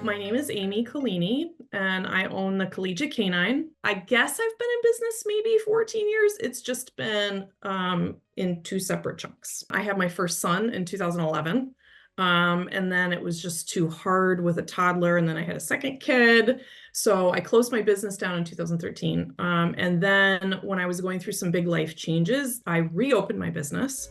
my name is Amy Collini, and I own the Collegiate Canine. I guess I've been in business maybe 14 years. It's just been in two separate chunks. I had my first son in 2011, and then it was just too hard with a toddler, and then I had a second kid. So I closed my business down in 2013. And then when I was going through some big life changes, I reopened my business.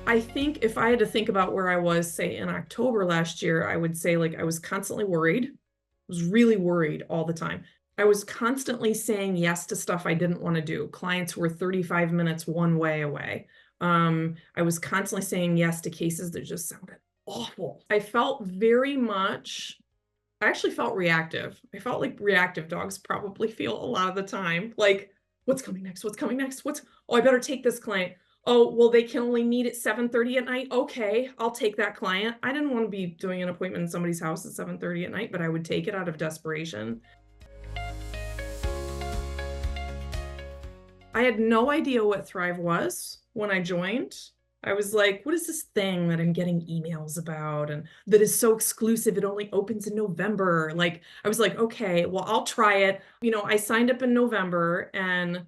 I think if I had to think about where I was, say, in October last year, I would say I was constantly worried. I was really worried all the time. I was constantly saying yes to stuff I didn't want to do. Clients were 35 minutes one way away. I was constantly saying yes to cases that just sounded awful. I actually felt reactive. I felt like reactive dogs probably feel a lot of the time. Like, what's coming next? What's coming next? Oh, I better take this client. Oh, well, they can only meet at 7:30 at night. Okay, I'll take that client. I didn't want to be doing an appointment in somebody's house at 7:30 at night, but I would take it out of desperation. I had no idea what Thrive was when I joined. I was like, what is this thing that I'm getting emails about and that is so exclusive? It only opens in November. I was like, okay, well, I'll try it. I signed up in November, and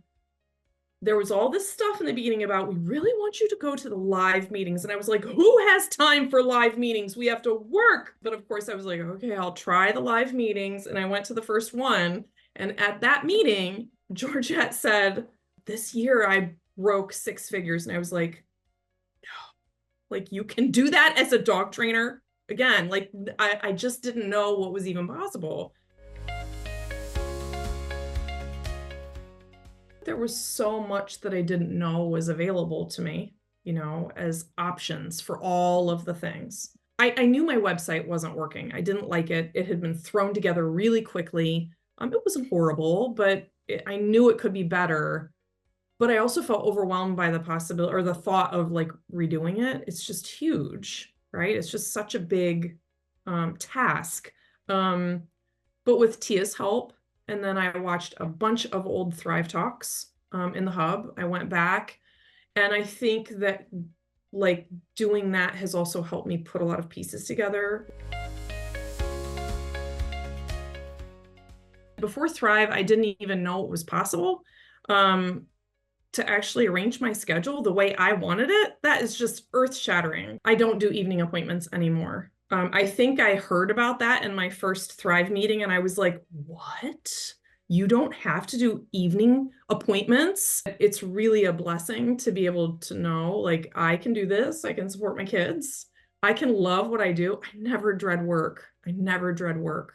there was all this stuff in the beginning about, we really want you to go to the live meetings. And I was like, who has time for live meetings? We have to work. But of course I was like, okay, I'll try the live meetings. And I went to the first one. And at that meeting, Georgette said, this year I broke six figures. And I was like, no, you can do that as a dog trainer? Again, I just didn't know what was even possible. There was so much that I didn't know was available to me, as options for all of the things. I knew my website wasn't working. I didn't like it. It had been thrown together really quickly. It wasn't horrible, but I knew it could be better. But I also felt overwhelmed by the possibility or the thought of redoing it. It's just huge, right? It's just such a big task. But with Tia's help, and then I watched a bunch of old Thrive Talks in the hub. I went back, and I think that doing that has also helped me put a lot of pieces together. Before Thrive, I didn't even know it was possible to actually arrange my schedule the way I wanted it. That is just earth-shattering. I don't do evening appointments anymore. I think I heard about that in my first Thrive meeting, and I was like, what? You don't have to do evening appointments? It's really a blessing to be able to know, I can do this. I can support my kids. I can love what I do. I never dread work. I never dread work.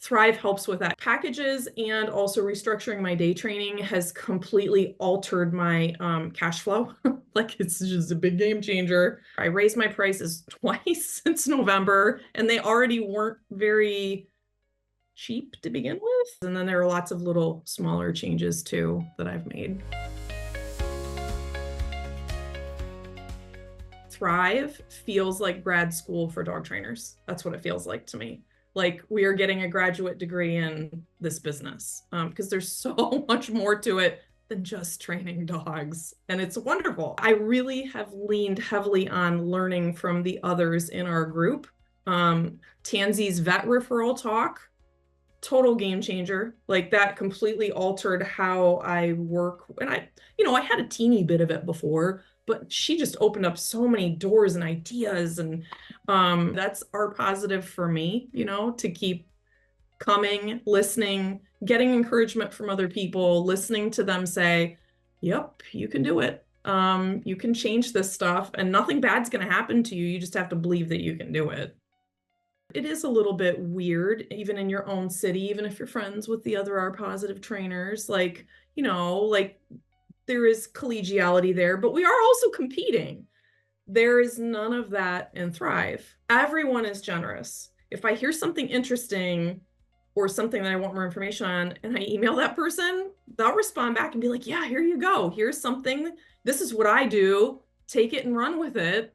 Thrive helps with that. Packages and also restructuring my day training has completely altered my cash flow. It's just a big game changer. I raised my prices twice since November, and they already weren't very cheap to begin with. And then there are lots of little smaller changes too that I've made. Thrive feels like grad school for dog trainers. That's what it feels like to me. We are getting a graduate degree in this business because there's so much more to it than just training dogs. And it's wonderful. I really have leaned heavily on learning from the others in our group. Tansy's vet referral talk, total game changer. That completely altered how I work. And I had a teeny bit of it before, but she just opened up so many doors and ideas. And that's our positive for me, to keep coming, listening, getting encouragement from other people, listening to them say, yep, you can do it. You can change this stuff and nothing bad's going to happen to you. You just have to believe that you can do it. It is a little bit weird, even in your own city, even if you're friends with the other R positive trainers, there is collegiality there, but we are also competing. There is none of that in Thrive. Everyone is generous. If I hear something interesting or something that I want more information on and I email that person, they'll respond back and be like, yeah, here you go. Here's something. This is what I do. Take it and run with it.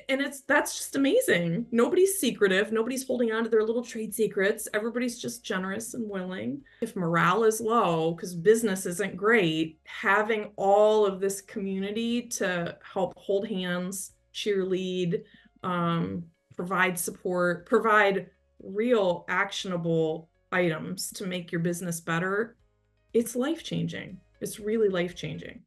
And that's just amazing. Nobody's secretive. Nobody's holding on to their little trade secrets. Everybody's just generous and willing. If morale is low because business isn't great, having all of this community to help hold hands, cheerlead, provide support, provide real actionable items to make your business better, it's life-changing. It's really life-changing.